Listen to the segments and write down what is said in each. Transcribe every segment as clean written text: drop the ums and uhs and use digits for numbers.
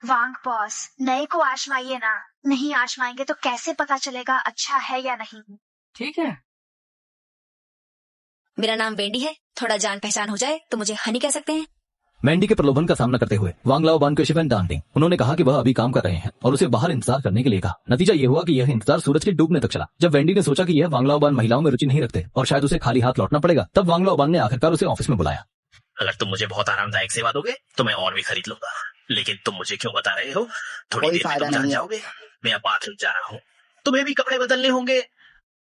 वांग boss, नए को आजमाइए ना। नहीं आजमाएंगे तो कैसे पता चलेगा अच्छा है या नहीं। ठीक है। मेरा नाम वेंडी है, थोड़ा जान पहचान हो जाए तो मुझे हनी कह सकते हैं। वेंडी के प्रलोभन का सामना करते हुए वांग लाओबान को शिफेन डांटिंग। उन्होंने कहा कि वह अभी काम कर रहे हैं और उसे बाहर इंतजार करने के लिए कहा। नतीजा ये हुआ कि यह इंतजार सूरज के डूबने तक चला। जब वेंडी ने सोचा कि यह वांग लाओबान महिलाओं में रुचि नहीं रखते और शायद उसे खाली हाथ लौटना पड़ेगा, तब वांग लाओबान ने आखिरकार उसे ऑफिस में बुलाया। अगर तुम मुझे बहुत आरामदायक सेवा दोगे तो मैं और भी खरीद लूंगा, लेकिन तुम मुझे क्यों बता रहे हो? थोड़ी देर में तुम जान जाओगे। मैं अब बाथरूम जा रहा हूँ, तुम्हें भी कपड़े बदलने होंगे।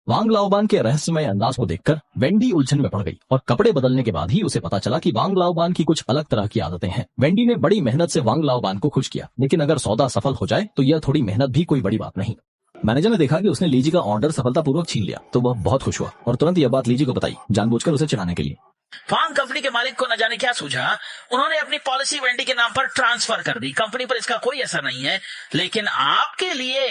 वांग लाओबान के रहस्यमय अंदाज को देखकर वेंडी उलझन में पड़ गई और कपड़े बदलने के बाद ही उसे पता चला कि वांग लाओबान की कुछ अलग तरह की आदतें हैं। वेंडी ने बड़ी मेहनत से वांग लाओबान को खुश किया, लेकिन अगर सौदा सफल हो जाए तो यह थोड़ी मेहनत भी कोई बड़ी बात नहीं। मैनेजर ने देखा कि उसने लीजी का ऑर्डर सफलतापूर्वक छीन लिया तो वह बहुत खुश हुआ और तुरंत यह बात लीजी को बताई, जानबूझकर उसे चिढ़ाने के लिए। फांग कंपनी के मालिक को न जाने क्या सूझा, उन्होंने अपनी पॉलिसी वेंडी के नाम पर ट्रांसफर कर दी। कंपनी पर इसका कोई असर नहीं है, लेकिन आपके लिए।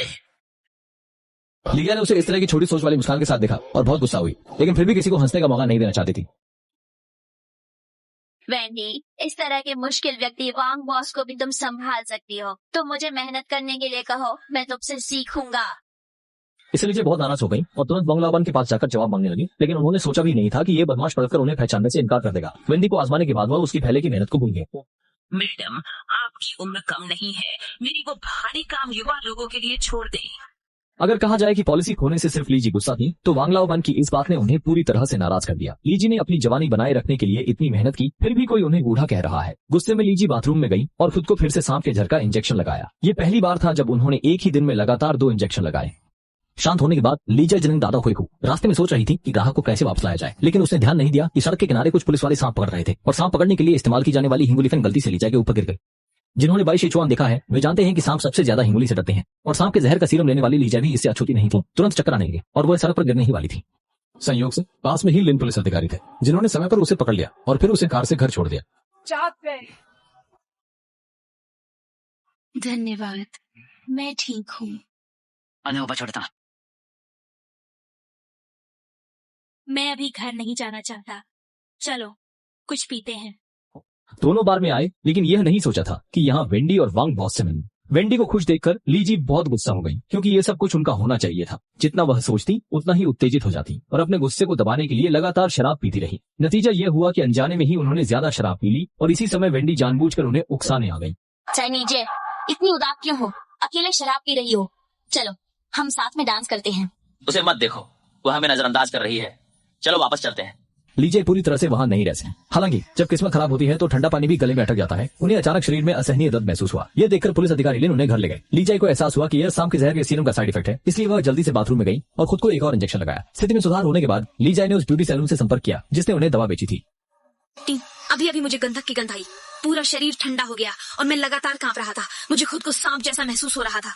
लिया ने उसे इस तरह की छोटी सोच वाली मुस्कान के साथ देखा और बहुत गुस्सा हुई, लेकिन फिर भी किसी को हंसने का मौका नहीं देना चाहती थी। वेंडी, इस तरह के मुश्किल व्यक्ति वांग बॉस को भी तुम संभाल सकती हो। तुम मुझे मेहनत करने के लिए कहो, मैं तुमसे सीखूंगा। इसलिए लीजिए बहुत नाराज हो गई और तुरंत वांग लाओबान के पास जाकर जवाब मांगने लगी, लेकिन उन्होंने सोचा भी नहीं था कि ये बदमाश पढ़कर उन्हें पहचानने से इनकार कर देगा। वेंडी को आजमाने के बाद वह उसकी पहले की मेहनत को भूल गए। मैडम, आपकी उम्र कम नहीं है, मेरी वो भारी काम युवा लोगों के लिए छोड़ दें। अगर कहा जाए कि पॉलिसी खोने से सिर्फ लीजी गुस्सा थी, तो वांग लाओबान की इस बात ने उन्हें पूरी तरह से नाराज कर दिया। लीजी ने अपनी जवानी बनाए रखने के लिए इतनी मेहनत की, फिर भी कोई उन्हें बूढ़ा कह रहा है। गुस्से में लीजी बाथरूम में गई और खुद को फिर से सांप के झर का इंजेक्शन लगाया। ये पहली बार था जब उन्होंने एक ही दिन में लगातार 2 इंजेक्शन लगाए। शांत होने के बाद लीजा जनिंग दादा हुई को रास्ते में सोच रही थी कि ग्राहक को कैसे वापस लाया जाए, लेकिन उसने ध्यान नहीं दिया कि सड़क के किनारे कुछ पुलिस वाले सांप पकड़ रहे थे और सांप पकड़ने के लिए इस्तेमाल की जाने वाली हिंगुली फेंग गलती से लीजा के ऊपर गिर गई। जिन्होंने 22 सिचुआन देखा है वे जानते हैं कि सांप सबसे ज्यादा हिंगुली से डरते हैं और सांप के जहर का सीरम लेने वाली लीजा भी इससे अछूती नहीं थी। तुरंत चक्कर आने लगे और वह सड़क पर गिरने ही वाली थी। संयोग से पास में ही लिन पुलिस अधिकारी थे, जिन्होंने समय पर उसे पकड़ लिया और फिर उसे कार से घर छोड़ दिया। धन्यवाद, मैं ठीक हूँ। अनुभव छोड़ता। मैं अभी घर नहीं जाना चाहता, चलो कुछ पीते हैं। दोनों बार में आए, लेकिन यह नहीं सोचा था कि यहाँ वेंडी और वांग बॉस से मिलने। वेंडी को खुश देखकर लीजी बहुत गुस्सा हो गई, क्योंकि ये सब कुछ उनका होना चाहिए था। जितना वह सोचती उतना ही उत्तेजित हो जाती और अपने गुस्से को दबाने के लिए लगातार शराब पीती रही। नतीजा यह हुआ कि अनजाने में ही उन्होंने ज्यादा शराब पी ली और इसी समय वेंडी जानबूझकर उन्हें उकसाने आ गई। चाइनीजे, इतनी उदास क्यों हो? अकेले शराब पी रही हो? चलो हम साथ में डांस करते हैं। उसे मत देखो, वह हमें नजरअंदाज कर रही है। चलो वापस चलते हैं। लीजे पूरी तरह से वहाँ नहीं रह सके। हालांकि जब किस्मत खराब होती है तो ठंडा पानी भी गले में अटक जाता है। उन्हें अचानक शरीर में असहनीय दर्द महसूस हुआ। यह देखकर पुलिस अधिकारी लिन उन्हें घर ले गए। लीजा को एहसास हुआ कि यह सांप के जहर के सीरम का साइड इफेक्ट है, इसलिए वह जल्दी से बाथरूम में गई और खुद को एक और इंजेक्शन लगाया। स्थिति में सुधार होने के बाद लीजा ने उस ब्यूटी सैलून से संपर्क किया जिसने उन्हें दवा बेची थी। अभी अभी मुझे गंधक की गंध आई, पूरा शरीर ठंडा हो गया और मैं लगातार कांप रहा था। मुझे खुद को सांप जैसा महसूस हो रहा था।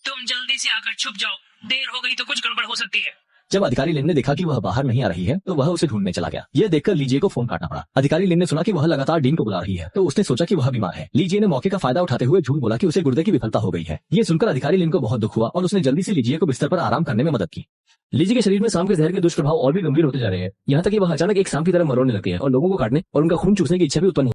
तुम जल्दी से आकर छुप जाओ, देर हो गई तो कुछ गड़बड़ हो सकती है। जब अधिकारी लिन ने देखा कि वह बाहर नहीं आ रही है तो वह उसे ढूंढने चला गया। यह देखकर लीजिए को फोन काटना पड़ा। अधिकारी लिन ने सुना कि वह लगातार डीन को बुला रही है, तो उसने सोचा कि वह बीमार है। लीजिए ने मौके का फायदा उठाते हुए झूठ बोला कि उसे गुर्दे की विफलता हो गई है। ये सुनकर अधिकारी लिन को बहुत दुख हुआ और उसने जल्दी से लीजिए को बिस्तर पर आराम करने में मदद की। लीजी के शरीर में सांप के जहर के दुष्प्रभाव और भी गंभीर होते जा रहे हैं, यहाँ तक कि वह अचानक एक सांप की तरह मरोने लगती है और लोगों को काटने और उनका खून चूसने की इच्छा भी उत्पन्न